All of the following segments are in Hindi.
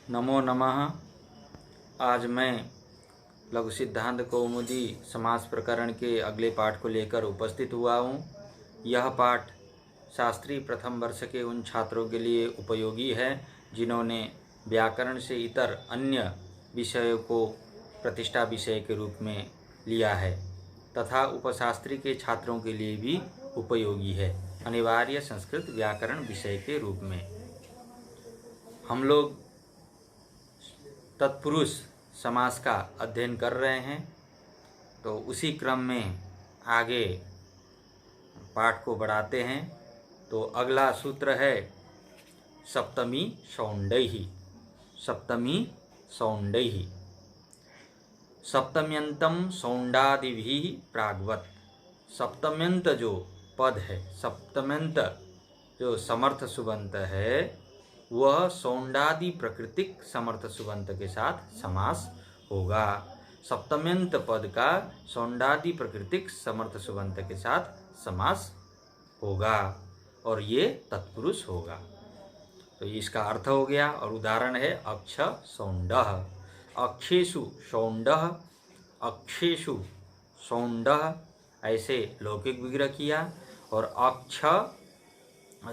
नमो नमः। आज मैं लघु सिद्धांत कौमुदी समास प्रकरण के अगले पाठ को लेकर उपस्थित हुआ हूँ। यह पाठ शास्त्री प्रथम वर्ष के उन छात्रों के लिए उपयोगी है जिन्होंने व्याकरण से इतर अन्य विषयों को प्रतिष्ठा विषय के रूप में लिया है तथा उपशास्त्री के छात्रों के लिए भी उपयोगी है, अनिवार्य संस्कृत व्याकरण विषय के रूप में। हम लोग तत्पुरुष समास का अध्ययन कर रहे हैं, तो उसी क्रम में आगे पाठ को बढ़ाते हैं। तो अगला सूत्र है सप्तमी सौंडैहि। सप्तमी सौंडैहि सप्तम्यंतम सौंडादिभिः प्राग्वत। सप्तम्यंत जो पद है, सप्तम्यंत जो समर्थ सुबंत है, वह सौंडादि प्रकृतिक समर्थ सुबंत के साथ समास होगा। सप्तम्यंत पद का सौंडादि प्रकृतिक समर्थ सुबंत के साथ समास होगा और ये तत्पुरुष होगा। तो इसका अर्थ हो गया और उदाहरण है अक्ष सौंडः। अक्षेषु सौंडः, अक्षेषु सौंडः, ऐसे लौकिक विग्रह किया। और अक्ष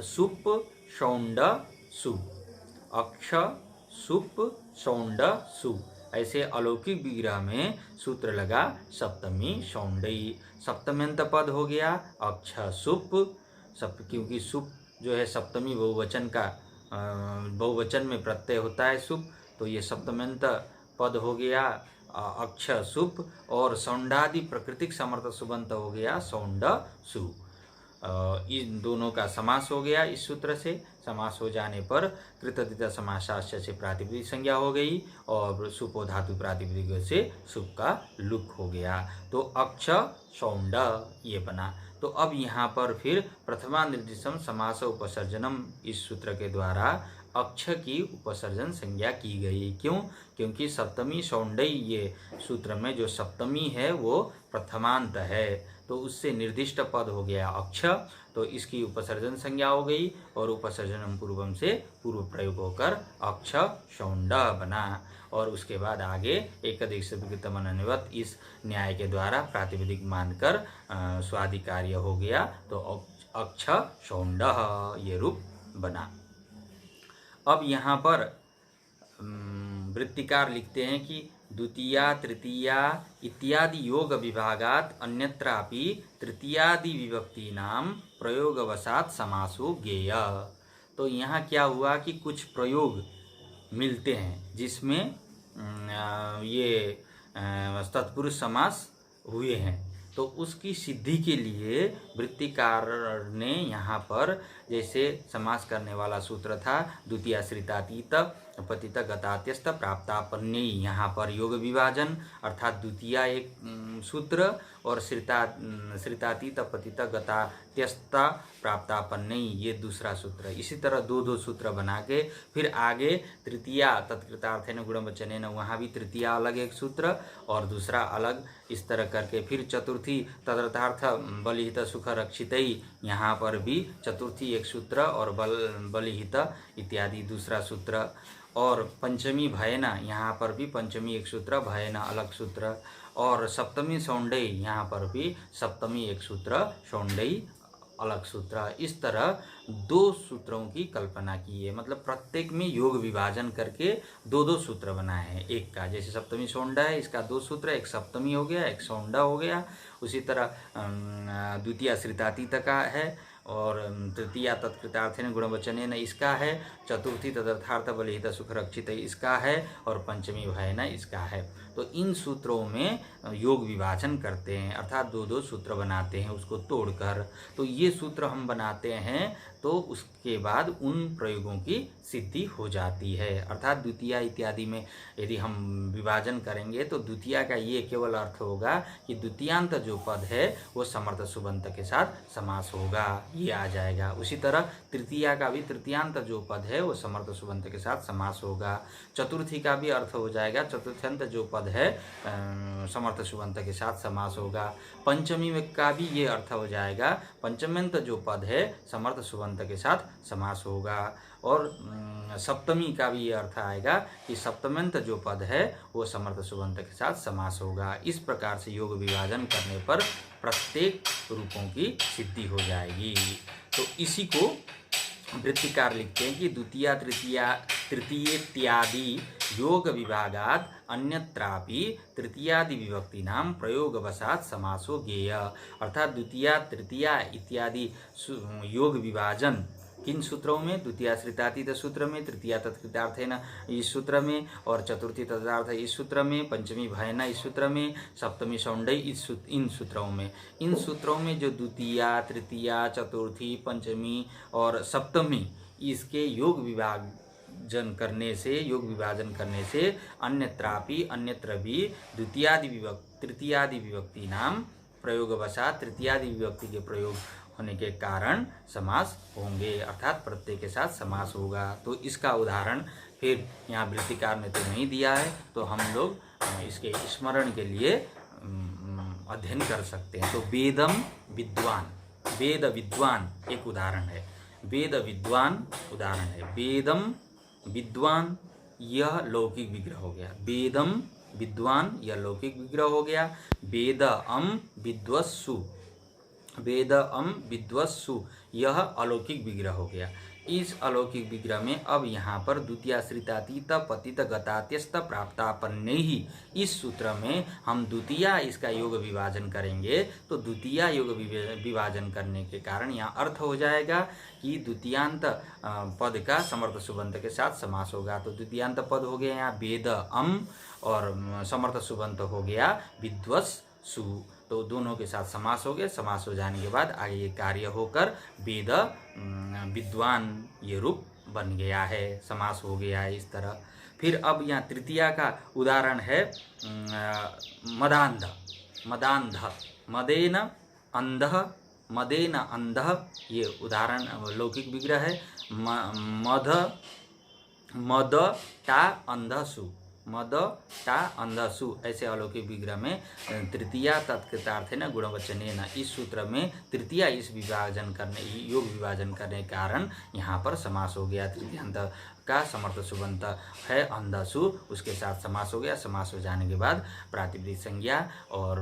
सुप सौंड सु, अक्ष सुप सौंड सु, ऐसे अलौकिक विग्रह में सूत्र लगा सप्तमी सौंडई। सप्तम्यंत पद हो गया अक्ष सुप, क्योंकि सुप जो है सप्तमी बहुवचन का बहुवचन में प्रत्यय होता है सुप, तो ये सप्तम्यंत पद हो गया अक्ष सुप। और सौंडादि प्राकृतिक समर्थ सुबंत हो गया सौंड सु। इन दोनों का समास हो गया। इस सूत्र से समास हो जाने पर कृतधित समासास्य से प्रातिपदिक संज्ञा हो गई और सुपो धातु प्रातिपदिक से सुप का लुक हो गया। तो अक्ष सौंड ये बना। तो अब यहाँ पर फिर प्रथमा निर्दिष्टम समास उपसर्जनम इस सूत्र के द्वारा अक्ष की उपसर्जन संज्ञा की गई। क्यों? क्योंकि सप्तमी सौंडई ये सूत्र में जो सप्तमी है वो प्रथमांत है, तो उससे निर्दिष्ट पद हो गया अक्ष, तो इसकी उपसर्जन संज्ञा हो गई और उपसर्जनम पूर्वम से पूर्व प्रयोग होकर अक्ष सौंड बना। और उसके बाद आगे एकदेश विकृतमनन्वत इस न्याय के द्वारा प्रातिपदिक मानकर स्वादि कार्य हो गया, तो अक्ष सौंड ये रूप बना। अब यहाँ पर वृत्तिकार लिखते हैं कि द्वितीया तृतीया इत्यादि योग विभागात अन्यत्रापि तृतीयादि विभक्तीनां प्रयोगवशात समासो ज्ञेय। तो यहाँ क्या हुआ कि कुछ प्रयोग मिलते हैं जिसमें ये तत्पुरुष समास हुए हैं, तो उसकी सिद्धि के लिए वृत्तिकार ने यहाँ पर जैसे समास करने वाला सूत्र था द्वितीय श्रितातीत पतित गतात्यस्त प्राप्तापन्य, यहाँ पर योग विभाजन अर्थात द्वितीय एक सूत्र और श्रितातीत पतित गतात्यस्त प्राप्तापन्य ये दूसरा सूत्र। इसी तरह दो सूत्र बना के फिर आगे तृतीया तत्कृतार्थेन गुणवचनेन वहाँ भी तृतीय अलग एक सूत्र और दूसरा अलग, इस तरह करके फिर चतुर्थी तदर्थार्थ बलिहित सुख रक्षितई, यहाँ पर भी चतुर्थी एक सूत्र और बलिहित इत्यादि दूसरा सूत्र। और पंचमी भयना, यहाँ पर भी पंचमी एक सूत्र, भयना अलग सूत्र। और सप्तमी सौंडई, यहाँ पर भी सप्तमी एक सूत्र, सौंडई अलग सूत्र। इस तरह दो सूत्रों की कल्पना की है, मतलब प्रत्येक में योग विभाजन करके दो सूत्र बनाए हैं। एक का जैसे सप्तमी सौंडा है, इसका दो सूत्र, एक सप्तमी हो गया, एक सौंडा हो गया। उसी तरह द्वितीय श्रितातीत का है और तृतीया तत्कृतार्थेन गुणवचनेन इसका है, चतुर्थी तदर्थार्थ बलिहित सुख रक्षित इसका है और पंचमी भयना इसका है। तो इन सूत्रों में योग विभाजन करते हैं अर्थात दो सूत्र बनाते हैं उसको तोड़कर। तो ये सूत्र हम बनाते हैं तो उसके बाद उन प्रयोगों की सिद्धि हो जाती है। अर्थात द्वितीय इत्यादि में यदि हम विभाजन करेंगे तो द्वितीय का ये केवल अर्थ होगा कि द्वितीयांत जो पद है वो समर्थ सुबंत के साथ समास होगा, ये आ जाएगा। उसी तरह तृतीया का भी तृतीयांत जो पद है वो समर्थ सुबंत के साथ समास होगा। चतुर्थी का भी अर्थ हो जाएगा, चतुर्थ्यंत जो पद है समर्थ सुबंत के साथ समास होगा। पंचमी का भी ये अर्थ हो जाएगा, पंचम्यंत जो पद है समर्थ सुबंत के साथ समास होगा। और सप्तमी का भी ये अर्थ आएगा कि सप्तम्यंत जो पद है वो समर्थ सुबंत के साथ समास होगा। इस प्रकार से योग विभाजन करने पर प्रत्येक रूपों की सिद्धि हो जाएगी। तो इसी को वृत्तिकार लिखते हैं कि द्वितीय तृतीय इत्यादि योग विभागात अन्यत्रापि तृतीयादि विभक्तीनां प्रयोगवशात् समासो ज्ञेय। अर्थात द्वितीय तृतीय इत्यादि योग विभाजन किन सूत्रों में? द्वितीय श्रितातीत सूत्र में, तृतीय तत्कृतार्थेन इस सूत्र में, और चतुर्थी तदार्थ इस सूत्र में, पंचमी भयन इस सूत्र में, सप्तमी सौंडई इन सूत्रों में। इन सूत्रों में जो द्वितीय तृतीय चतुर्थी पंचमी और सप्तमी इसके योग विभाजन करने से अन्यत्र भी तृतीयादि विभक्ति नाम प्रयोगवशात तृतीयादि विभक्ति के प्रयोग होने के कारण समास होंगे, अर्थात प्रत्यय के साथ समास होगा। तो इसका उदाहरण फिर यहाँ वृत्तिकार ने तो नहीं दिया है, तो हम लोग इसके स्मरण के लिए अध्ययन कर सकते हैं। तो वेद विद्वान एक उदाहरण है। वेद विद्वान उदाहरण है। वेदम विद्वान यह लौकिक विग्रह हो गया। वेदम विद्वान यह लौकिक विग्रह हो गया। वेद विद्वस्सु यह अलौकिक विग्रह हो गया। इस अलौकिक विग्रह में अब यहाँ पर द्वितीय श्रितातीत पतित गतात्यस्त प्राप्तापन्ने ही इस सूत्र में हम द्वितीय इसका योग विभाजन करेंगे। तो द्वितीय योग विभाजन करने के कारण यहाँ अर्थ हो जाएगा कि द्वितीयांत पद का समर्थ सुबंत के साथ समास होगा। तो द्वितीयांत पद हो गया यहाँ वेद और समर्थ सुबंत हो गया विद्वस्सु। तो दोनों के साथ समास हो गया। समास हो जाने के बाद आगे ये कार्य होकर वेद विद्वान ये रूप बन गया है, समास हो गया है इस तरह। फिर अब यहाँ तृतीया का उदाहरण है मदेन अंधः ये उदाहरण लौकिक विग्रह है। मद टा अंधसु ऐसे अलौकिक विग्रह में तृतीया तत्कृतार्थेन गुणवचनेन इस सूत्र में तृतीया इस योग विभाजन करने के कारण यहाँ पर समास हो गया। तृतीयांत का समर्थ सुबंत है अंधसु, उसके साथ समास हो गया। समास हो जाने के बाद प्रातिपदिक संज्ञा और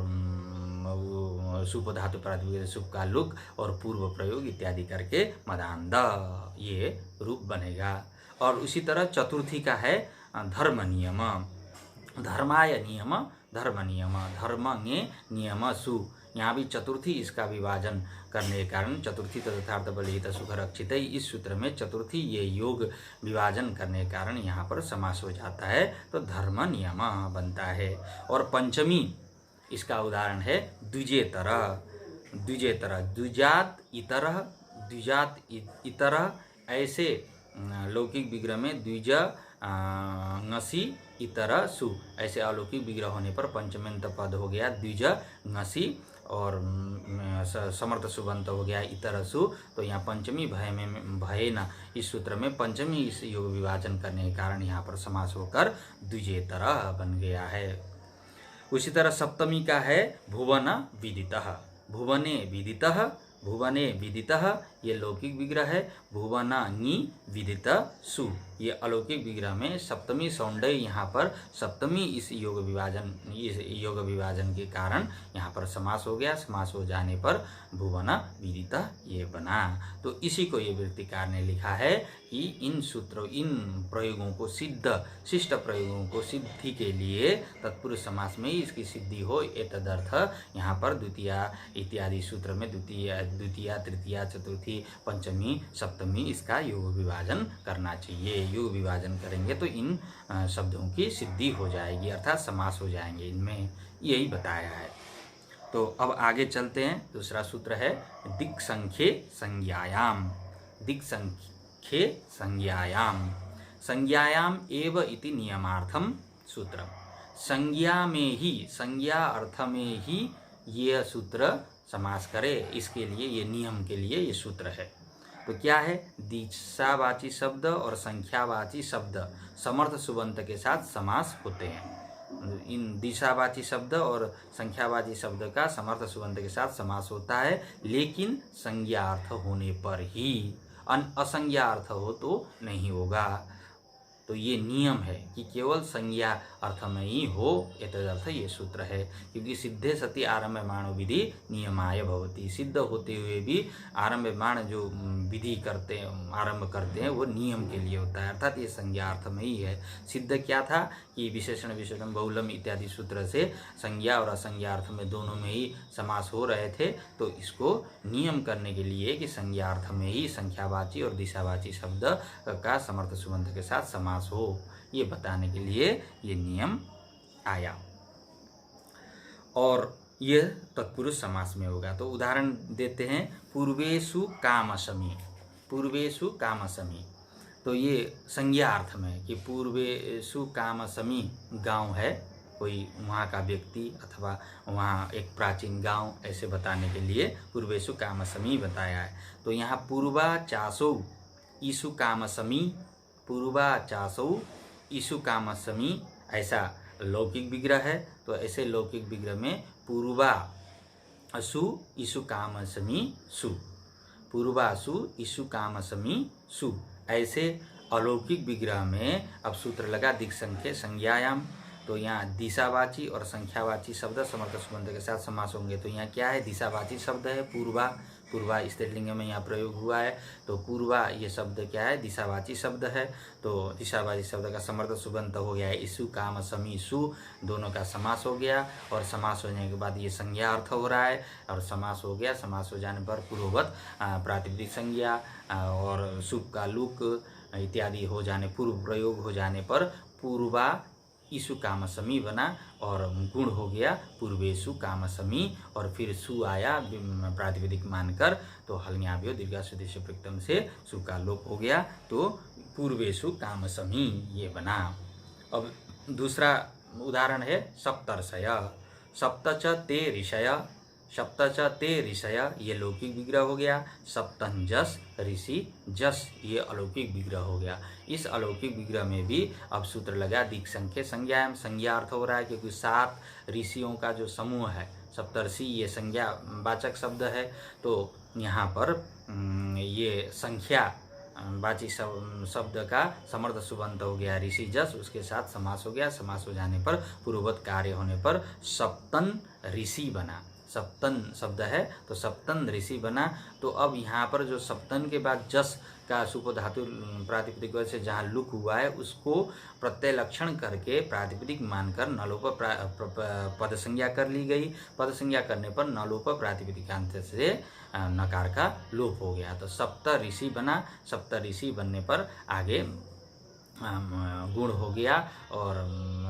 सुप धातु प्रातिपदिक सुप का लुक और पूर्व प्रयोग इत्यादि करके मदान्ध ये रूप बनेगा। और उसी तरह चतुर्थी का है धर्म नियम। धर्माय नियम धर्म नियम धर्मज्ञे नियम सु। यहाँ भी चतुर्थी इसका विभाजन करने के कारण चतुर्थी तदर्थार्थ बलिहित सुख रक्षित इस सूत्र में चतुर्थी ये योग विभाजन करने के कारण यहाँ पर समास हो जाता है। तो धर्म नियम बनता है। और पंचमी इसका उदाहरण है द्विजेतर। द्विजात इतर ऐसे लौकिक विग्रह में द्विज ngसी इतर सु ऐसे अलौकिक विग्रह होने पर पंचम्यंत पद हो गया द्विज ngसी और समर्थ सुबंत हो गया इतर सु। तो यहाँ पंचमी भय न इस सूत्र में पंचमी इस योग विभाजन करने के कारण यहाँ पर समास होकर द्विजेतर बन गया है। उसी तरह सप्तमी का है भुवन विदितः। भुवने विदितः ये लौकिक विग्रह है। भुवनानि विदित सु ये अलौकिक विग्रह में सप्तमी सौंडय यहाँ पर सप्तमी इस योग विभाजन के कारण यहाँ पर समास हो गया। समास हो जाने पर भुवन विदित ये बना। तो इसी को ये वृत्तिकार ने लिखा है कि इन प्रयोगों को शिष्ट प्रयोगों को सिद्धि के लिए तत्पुरुष समास में ही इसकी सिद्धि हो एतदर्थ यहाँ पर द्वितीय इत्यादि सूत्र में द्वितीय तृतीय चतुर्थी पंचमी सप्तमी इसका योग विभाजन करना चाहिए। योग विभाजन करेंगे तो इन शब्दों की सिद्धि हो जाएगी, अर्थात समास हो जाएंगे। इनमें यही बताया है। तो अब आगे चलते हैं। दूसरा सूत्र है दिक् संख्ये संज्ञायाम। दिक् संख्ये संज्ञायाम एव इति नियमार्थम सूत्र। संज्ञा अर्थ में ही ये सूत्र समास करे, इसके लिए ये नियम के लिए ये सूत्र है। तो क्या है? दिशावाची शब्द और संख्यावाची शब्द समर्थ सुबंत के साथ समास होते हैं। इन दिशावाची शब्द और संख्यावाची शब्द का समर्थ सुबंत के साथ समास होता है, लेकिन संज्ञार्थ होने पर ही। असंज्ञा अर्थ हो तो नहीं होगा। तो ये नियम है कि केवल संज्ञा अर्थ में ही हो, एतदर्थ ये सूत्र है। क्योंकि सिद्धे सति आरम्भमाणो विधि नियमाय भवति, सिद्ध होते हुए भी आरम्भमाण जो विधि करते हैं, आरंभ करते हैं, वो नियम के लिए होता है, अर्थात ये संज्ञा अर्थ में ही है। सिद्ध क्या था कि विशेषण विशेषण बहुलम इत्यादि सूत्र से संज्ञा और असंज्ञा अर्थ में दोनों में ही समास हो रहे थे, तो इसको नियम करने के लिए कि संज्ञा अर्थ में ही संख्यावाची और दिशावाची शब्द का समर्थ सुबंध के साथ समास हो, ये बताने के लिए ये नियम आया। और ये तत्पुरुष समास में होगा। तो उदाहरण देते हैं, पूर्वेषु कामसमी, पूर्वेषु कामसमी। तो ये संज्ञा अर्थ में कि पूर्वेषु कामसमी गांव है, कोई वहाँ का व्यक्ति अथवा वहाँ एक प्राचीन गांव, ऐसे बताने के लिए पूर्वेषु कामसमी बताया है। तो यहाँ पूर्वा चासौ ईसु कामसमी, पूर्वा चासौ ईसु कामसमी, ऐसा लौकिक विग्रह है। तो ऐसे लौकिक विग्रह में पूर्वा असु ईसु कामसमी सु, पूर्वासु ईसु कामसमी सु, ऐसे अलौकिक विग्रह में अब सूत्र लगा दिक्संख्य संज्ञायाम। तो यहाँ दिशावाची और संख्यावाची शब्द समर्थ सुबंध के साथ समास होंगे। तो यहाँ क्या है, दिशावाची शब्द है पूर्वा, पूर्वा स्त्रीलिंग में यहाँ प्रयोग हुआ है। तो पूर्वा ये शब्द क्या है, दिशावाची शब्द है। तो दिशावाची शब्द का समर्थ सुबंत हो गया है ईसु काम समी सु, दोनों का समास हो गया। और समास होने के बाद ये संज्ञा अर्थ हो रहा है, और समास हो गया। समास हो जाने पर पूर्ववत प्रातिपदिक संज्ञा और सुप का लुक इत्यादि हो जाने, पूर्व प्रयोग हो जाने पर पूर्वा ईसु कामसमी बना, और गुण हो गया पूर्वेशु कामसमी, और फिर सु आया प्रातिपदिक मानकर। तो हलन्याभ्यो दीर्घासुदेश प्रक्तम से सु का लोप हो गया, तो पूर्वेशु कामसमी ये बना। अब दूसरा उदाहरण है सप्तर्षय, सप्तच ते ऋषय, सप्तच ते ऋषय ये लौकिक विग्रह हो गया। सप्तंजस ऋषि जस ये अलौकिक विग्रह हो गया। इस अलौकिक विग्रह में भी अब सूत्र लगा दिक्संख्य संज्ञायाम, संज्ञा अर्थ हो रहा है क्योंकि 7 ऋषियों का जो समूह है सप्तर्षि, ये संज्ञा वाचक शब्द है। तो यहाँ पर ये संख्या वाची शब्द का समर्थ सुबंत हो गया ऋषि जस, उसके साथ समास हो गया। समास हो जाने पर पूर्ववत कार्य होने पर सप्तन ऋषि बना, सप्तन शब्द है तो सप्तन ऋषि बना। तो अब यहाँ पर जो सप्तन के बाद जस का सुपो धातु प्रातिपदिक से जहाँ लुक हुआ है उसको प्रत्यय लक्षण करके प्रातिपदिक मानकर नलोप पद संज्ञा कर ली गई। पद संज्ञा करने पर नलोप प्रातिपदिकांत से नकार का लोप हो गया। तो सप्त ऋषि बना, सप्त ऋषि बनने पर आगे गुण हो गया, और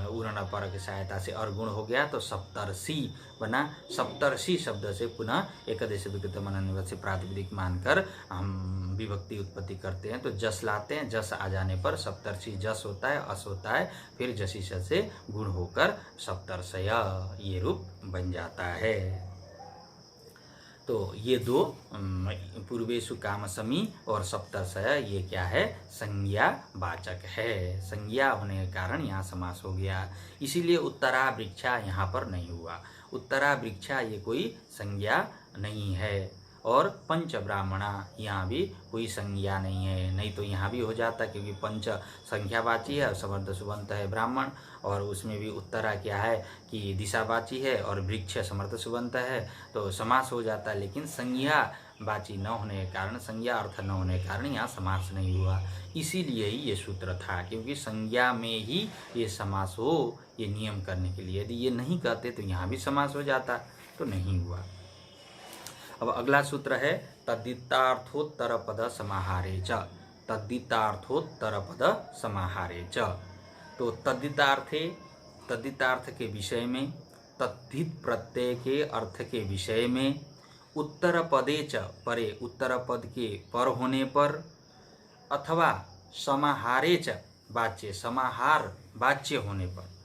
उरण पर की सहायता से और गुण हो गया तो सप्तर्षि बना। सप्तर्षि शब्द से पुनः एकदश विकृत मनन से प्रातिपदिक मानकर हम विभक्ति उत्पत्ति करते हैं। तो जस लाते हैं, जस आ जाने पर सप्तर्षि जस होता है, अस होता है, फिर जसी से गुण होकर सप्तर्षय ये रूप बन जाता है। तो ये दो पूर्वेशु कामसमी और सप्तर्षय ये क्या है, संज्ञा वाचक है। संज्ञा होने के कारण यहाँ समास हो गया। इसीलिए उत्तरा वृक्षा यहाँ पर नहीं हुआ। उत्तरा वृक्षा ये कोई संज्ञा नहीं है। और पंच ब्राह्मणा यहाँ भी कोई संज्ञा नहीं है, नहीं तो यहाँ भी हो जाता क्योंकि पंच संख्यावाची है, समर्थ सुबंत है ब्राह्मण, और उसमें भी उत्तरा क्या है कि दिशावाची है और वृक्ष समर्थ सुबंत है, तो समास हो जाता है। लेकिन संज्ञा वाची न होने के कारण, संज्ञा अर्थ न होने के कारण यहाँ समास नहीं हुआ। इसीलिए ही ये सूत्र था, क्योंकि संज्ञा में ही ये समास हो, ये नियम करने के लिए। यदि ये नहीं कहते तो यहाँ भी समास हो जाता, तो नहीं हुआ। अब अगला सूत्र है तद्धितार्थोत्तर पद समाहारे च, तद्धितार्थोत्तर पद समाहारे च। तो तद्धितार्थे, तद्धितार्थ के विषय में, तद्धित प्रत्यय के अर्थ के विषय में, उत्तर पदे च परे, उत्तर पद के पर होने पर, अथवा समाहारे च वाच्य, समाहार वाच्य होने पर,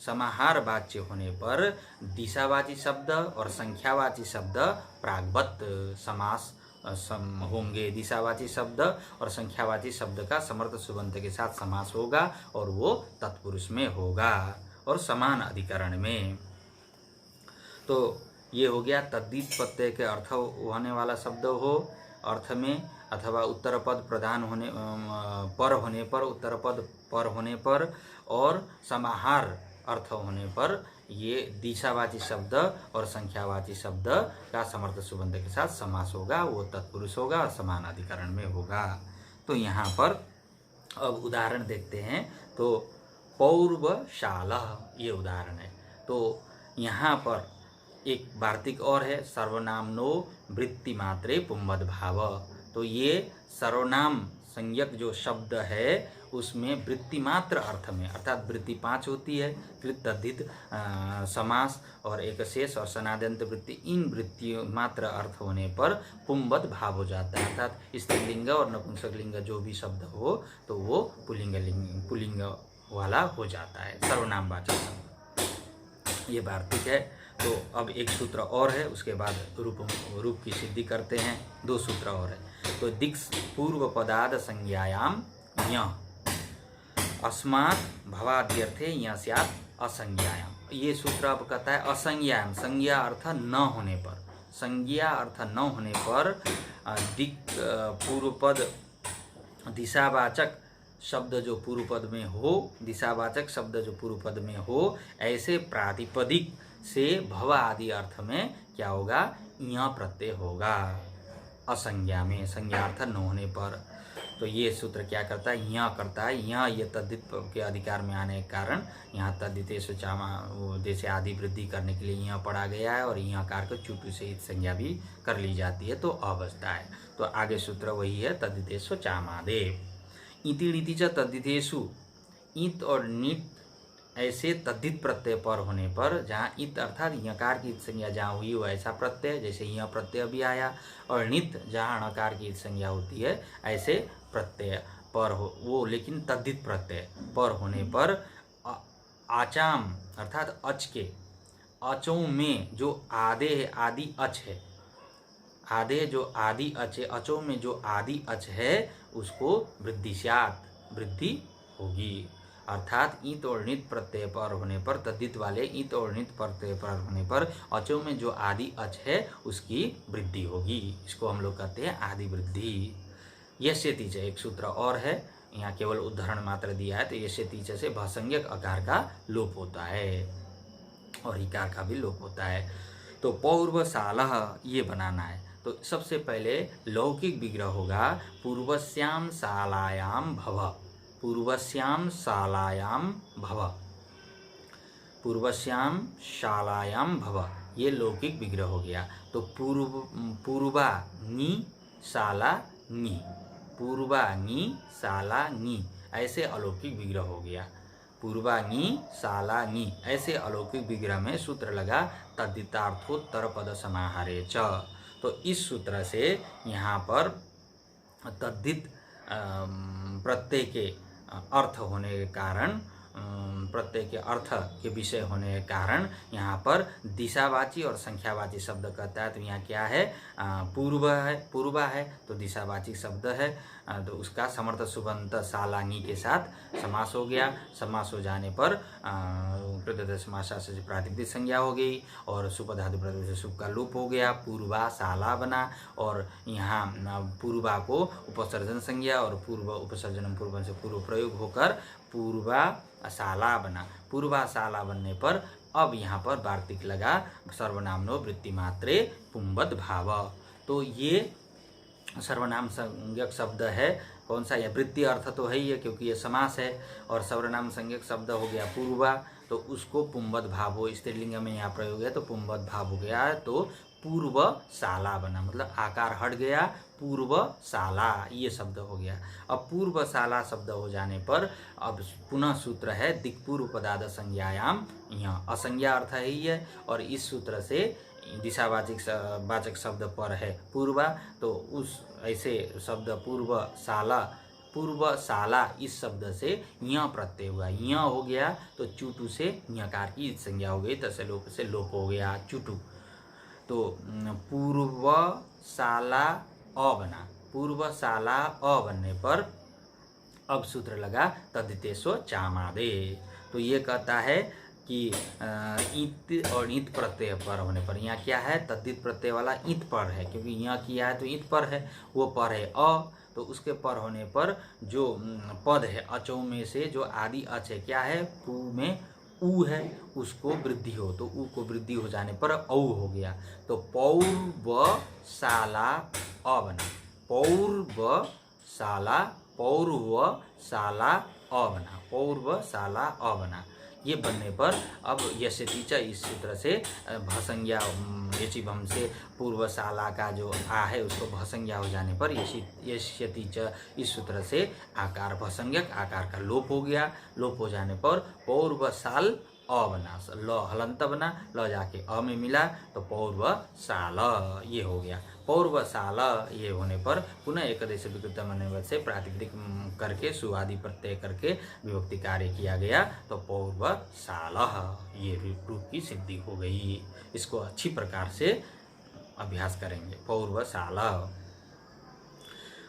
समाहार वाच्य होने पर दिशावाची शब्द और संख्यावाची शब्द प्रागवत समास होंगे। दिशावाची शब्द और संख्यावाची शब्द का समर्थ सुबंत के साथ समास होगा, और वो तत्पुरुष में होगा और समान अधिकरण में। तो ये हो गया तद्धित प्रत्यय के अर्थ होने वाला शब्द हो अर्थ में, अथवा उत्तर पद प्रधान होने पर होने पर, उत्तर पद पर होने पर और समाहार अर्थ होने पर ये दिशावाची शब्द और संख्यावाची शब्द का समर्थ सुबंध के साथ समास होगा, वो तत्पुरुष होगा और समान अधिकरण में होगा। तो यहाँ पर अब उदाहरण देखते हैं। तो पौर्वशाला ये उदाहरण है। तो यहाँ पर एक वार्तिक और है, सर्वनामनो वृत्ति मात्रे पुंबद भाव। तो ये सर्वनाम संज्ञक जो शब्द है उसमें वृत्ति मात्र अर्थ में, अर्थात वृत्ति 5 होती है, कृत तद्धित समास और एक शेष और सनाद्यंत वृत्ति, इन वृत्ति मात्र अर्थ होने पर पुंबद भाव हो जाता है, अर्थात स्त्रीलिंग और नपुंसकलिंग जो भी शब्द हो तो वो पुल्लिंग वाला हो जाता है, सर्वनामवाचक शब्द। ये वार्तिक है। तो अब एक सूत्र और है, उसके बाद रूप की सिद्धि करते हैं। 2 सूत्र और है। तो दिक्स पूर्व पदाद संज्ञायाम य अस्मात् भवाद्यर्थे य स्यात् असंज्ञायाम। ये सूत्र अब कहता है असंज्ञायाम, संज्ञा अर्थ न होने पर, संज्ञा अर्थ न होने पर दिक् पूर्व पद दिशावाचक शब्द जो पूर्व पद में हो, दिशावाचक शब्द जो पूर्व पद में हो, ऐसे प्रातिपदिक से भव आदि अर्थ में क्या होगा, य प्रत्यय होगा असंज्ञा में, संज्ञा अर्थ न होने पर। तो ये सूत्र क्या करता है, य करता है। ये तद्धित के अधिकार में आने के कारण यहाँ तद्धितेषु चामा जैसे आदि वृद्धि करने के लिए य पढ़ा गया है और य कार को चुटू से संज्ञा भी कर ली जाती है, तो अवस्था है। तो आगे सूत्र वही है, तद्धितेषु चामादेव। इति नीति च तद्धितेषु, ईत और नीट ऐसे तद्धित प्रत्यय पर होने पर, जहाँ इत अर्थात यकार की संज्ञा जहाँ हुई वो ऐसा प्रत्यय, जैसे यह प्रत्यय भी आया, और नित जहाँ णकार की संज्ञा होती है ऐसे प्रत्यय पर हो वो, लेकिन तद्धित प्रत्यय पर होने पर आचाम अर्थात अच के, अचों में जो आधे है, आदि अच है, आधे जो आदि अच है, अचों में जो आदि अच है उसको वृद्धिस्यात्, वृद्धि होगी। अर्थात ईत और नित प्रत्यय पर होने पर, तद्धित वाले ईत और नित प्रत्यय पर होने पर अचों में जो आदि अच है उसकी वृद्धि होगी। इसको हम लोग कहते हैं आदि वृद्धि। यस्य तीच एक सूत्र और है, यहाँ केवल उदाहरण मात्र दिया है। तो यस्य तीच से भसंज्ञक अकार का लोप होता है और इकार का भी लोप होता है। तो पौर्वशाला ये बनाना है। तो सबसे पहले लौकिक विग्रह होगा पूर्वस्याम शालायाम भव, पूर्वस्याम शालायाम भव, पूर्वस्याम शालायाम भव, ये लौकिक विग्रह हो गया। तो पूर्वा नी शाला नी, पूर्वा नी शाला नी, ऐसे अलौकिक विग्रह हो गया। पूर्वा नी शाला नी, ऐसे अलौकिक विग्रह में सूत्र लगा तद्धितार्थोत्तर पद समाहारे च। तो इस सूत्र से यहाँ पर तद्धित प्रत्यय के अर्थ होने के कारण, प्रत्यय के अर्थ के विषय होने के कारण यहाँ पर दिशावाची और संख्यावाची शब्द कहता है। तो यहाँ क्या है, पूर्व है, पूर्वा है तो दिशावाची शब्द है, तो उसका समर्थ सुबंत शालानी के साथ समास हो गया। समास हो जाने पर कृतज्ञ समासा से प्रातिपदिक संज्ञा हो गई और सुपधातु प्रत्यय से सुप का लोप हो गया, पूर्वा शाला बना। और यहाँ पूर्वा को उपसर्जन संज्ञा और पूर्व उपसर्जन पूर्व से पूर्व प्रयोग होकर पूर्वा शाला बना। पूर्वा शाला बनने पर अब यहाँ पर वार्तिक लगा सर्वनामनो वृत्ति मात्रे पुंबद भाव। तो ये सर्वनाम संज्ञक शब्द है। कौन सा, यह वृत्ति अर्थ तो है ही है क्योंकि ये समास है, और सर्वनाम संज्ञक शब्द हो गया पूर्वा, तो उसको पुंबद भाव हो, स्त्रीलिंग में यहाँ प्रयोग है तो पुंबद भाव हो गया। तो पूर्व शाला बना, मतलब आकार हट गया, पूर्व शाला ये शब्द हो गया। अब पूर्व शाला शब्द हो जाने पर अब पुनः सूत्र है दिक्पूर्व पदाद संज्ञायाम, यहाँ असंज्ञा अर्थ है ही है, और इस सूत्र से दिशावाचक शब्द पर है पूर्वा, तो उस ऐसे शब्द पूर्व शाला इस शब्द से य प्रत्यय हुआ, य हो गया तो चुटू से ञकार की संज्ञा हो गई, तसे लोप से लोप हो गया चुटू। तो पूर्व शाला अ बना, पूर्व शाला अ बनने पर अब सूत्र लगा तद्धितेषु चामादे। तो ये कहता है कि ईत और ईत प्रत्यय पर होने पर, यहाँ क्या है तद्धित प्रत्यय वाला ईत पर है, क्योंकि यहाँ किया है तो ईत पर है, वो पर है अ, तो उसके पर होने पर जो पद है अचों में से जो आदि अच है क्या है पू में ऊ है, उसको वृद्धि हो, तो ऊ को वृद्धि हो जाने पर औ हो गया। तो पौर्वशाला अ बना, पौर्वशाला अ बना, पौर्वशाला अ बना। ये बनने पर अब यशति च इस सूत्र से भसंज्ञा यचिभम से पूर्वशाला का जो आ है उसको भसंज्ञा हो जाने पर यश्यति च इस सूत्र से आकार भसंज्ञक आकार का लोप हो गया। लोप हो जाने पर पौर्वशाल अ बना, ल हलंत बना, ल जाके अ में मिला तो पौर्वशाल ये हो गया। पौर्वशाल ये होने पर पुनः एकदश विकृत मनोवत से प्रातिपदिक करके सुआदि प्रत्यय करके विभक्ति कार्य किया गया, तो पौर्वशाल ये रूप की सिद्धि हो गई। इसको अच्छी प्रकार से अभ्यास करेंगे, पौर्वशाल।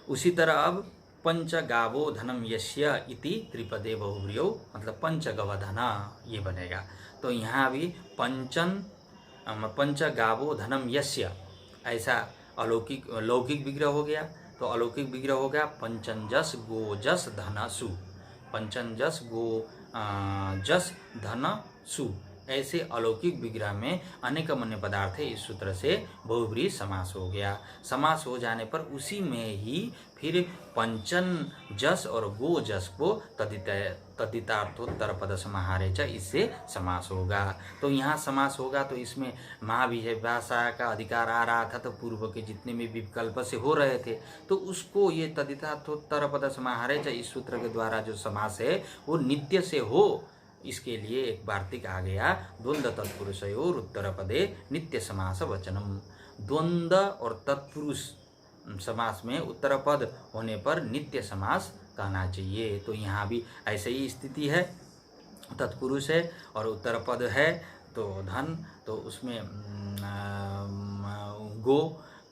उसी तरह अब पंचगावो धनम यस्य इति त्रिपदे बहुव्रीयौ, मतलब पंचगवधन ये बनेगा। तो यहाँ भी पंचगावो धनम यस्य ऐसा अलौकिक लौकिक विग्रह हो गया। तो अलौकिक विग्रह हो गया पंचंजस गोजस धन सु, पंचंजस गो जस धन सु, ऐसे अलौकिक विग्रह में अनेक अन्य पदार्थ है, इस सूत्र से बहुव्रीहि समास हो गया। समास हो जाने पर उसी में ही फिर पंचन जस और गो जस को तद्धितार्थोत्तर पद समाहारे च इससे समास होगा। तो यहाँ समास होगा तो इसमें महाविभाषा का अधिकार आ रहा था, तो पूर्व के जितने भी विकल्प से हो रहे थे तो उसको ये तद्धितार्थोत्तर पद समाहारे च इस सूत्र के द्वारा जो समास है वो नित्य से हो, इसके लिए एक वार्तिक आ गया द्वंद्व तत्पुरुषयोर उत्तर पदे नित्य समास वचनम। द्वंद्व और तत्पुरुष समास में उत्तर पद होने पर नित्य समास कहना चाहिए। तो यहाँ भी ऐसे ही स्थिति है, तत्पुरुष है और उत्तर पद है तो धन, तो उसमें गो,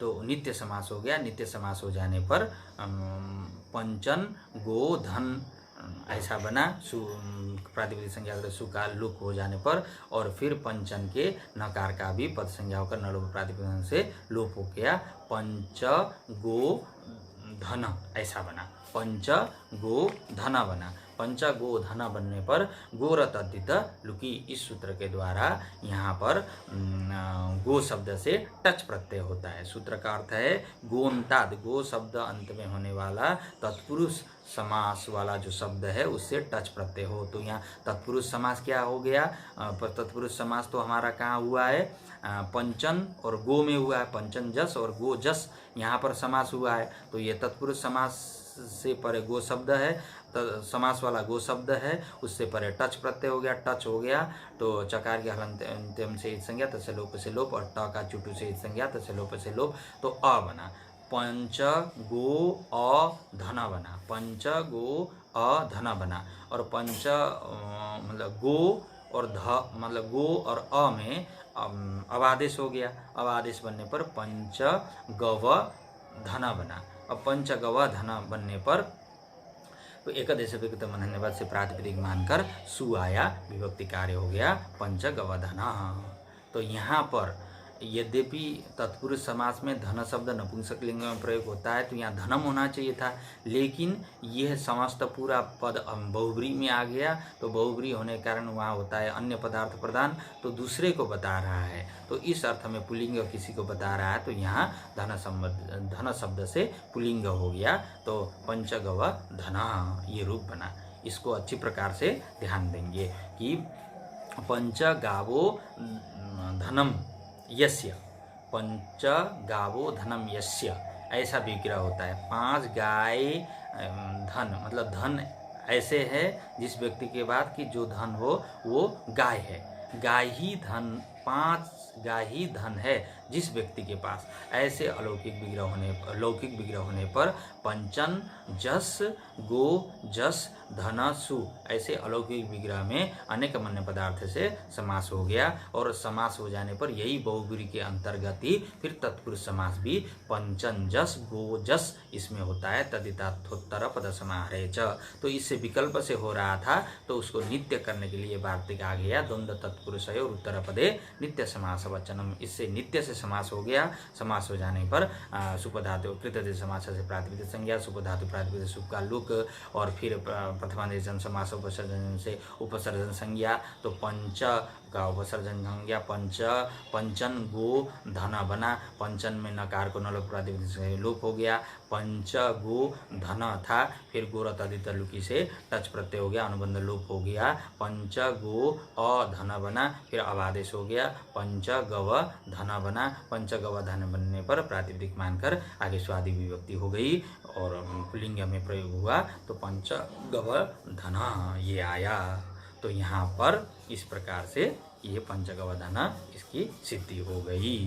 तो नित्य समास हो गया। नित्य समास हो जाने पर पंचन गो धन ऐसा बना, प्रातिपदिक संज्ञा सु का लुक हो जाने पर, और फिर पंचन के नकार का भी पद संज्ञा होकर न लोप प्रातिपदिक से लोप हो गया, पंच गो धन ऐसा बना, पंच गो धन बना। पंच गो धन बनने पर गोर तद्धित लुकी इस सूत्र के द्वारा यहाँ पर गो शब्द से टच प्रत्यय होता है। सूत्र का अर्थ है गोन्ताद, गो शब्द अंत में होने वाला तत्पुरुष समास वाला जो शब्द है उससे टच प्रत्यय हो। तो यहाँ तत्पुरुष समास क्या हो गया, तत्पुरुष समास तो हमारा कहाँ हुआ है, पंचन और गो में हुआ है, पंचन जस और गो जस यहाँ पर समास हुआ है। तो ये तत्पुरुष समास से परे गो शब्द है, तो समास वाला गो शब्द है, उससे परे टच प्रत्यय हो गया, टच हो गया तो चकार के हलंत्यम से संज्ञा तस्य लोप से लोप, और ट का चुटू से संज्ञा तस्य लोप से लोप, तो अ बना, पंच गो अ धन बना, पंच गो अ धन बना। और पंच मतलब गो और ध मतलब गो और अ में अवादेश हो गया। अवादेश बनने पर पंच गव धन बना। अब पंच गव धन बनने पर तो एकदश विकृत मनन्यवाद से प्रातिपदिक मानकर सु आया, विभक्ति कार्य हो गया पंच गव धन। तो यहाँ पर यद्यपि तत्पुरुष समास में धन शब्द नपुंसक लिंग में प्रयोग होता है तो यहाँ धनम होना चाहिए था, लेकिन यह समस्त पूरा पद बहुव्रीहि में आ गया, तो बहुव्रीहि होने के कारण वहाँ होता है अन्य पदार्थ प्रदान, तो दूसरे को बता रहा है, तो इस अर्थ में पुल्लिंग किसी को बता रहा है, तो यहाँ धन शब्द से पुल्लिंग हो गया, तो पंचगव धन ये रूप बना। इसको अच्छी प्रकार से ध्यान देंगे कि पंचगावो धनम यस्य, पंच गावो धनम यस्य ऐसा विग्रह होता है। 5 गाय धन, मतलब धन ऐसे है जिस व्यक्ति के बाद कि जो धन हो वो गाय है, गाय ही धन, 5 गाय ही धन है, जिस व्यक्ति के पास ऐसे लौकिक विग्रह होने पर पंचन जस गो जस धन सु ऐसे अलौकिक विग्रह में अनेक मन्य पदार्थ से समास हो गया। और समास हो जाने पर यही बहुब्रीहि के अंतर्गत ही फिर तत्पुरुष समास भी पंचन जस गो जस इसमें होता है। तदितार्थोत्तर पद समाहरे च, तो इससे विकल्प से हो रहा था तो उसको नित्य करने के लिए वार्तिक आ गया। द्वंद्व तत्पुरुष और उत्तर पदे नित्य समास वचनम, इससे नित्य से समास हो गया। समास हो जाने पर सुपधातु कृतधि समास से प्रातिपदिक संज्ञा, सुपधातु प्रातिपदिक सुप का लुक, और फिर प्रथमादेशन समास उपसर्जन से उपसर्जन संज्ञा, तो पंच का उपसर्जन संज्ञा पंच, पंचन गो धन बना, पंचन में नकार को नलोप प्रातिपदिक से लोप हो गया। पंच गो धन था, फिर गो रतादित लुकी से टच प्रत्यय हो गया, अनुबंध लोप हो गया। पंच गो अधन बना, फिर अबादेश हो गया। पंच गव धन बना, पंच गव धन बनने पर प्रातिपदिक मानकर आगे स्वादि विभक्ति हो गई और पुल्लिंग में प्रयोग हुआ तो पंच गव धन ये आया। तो यहाँ पर इस प्रकार से ये पंचगव धन इसकी सिद्धि हो गई।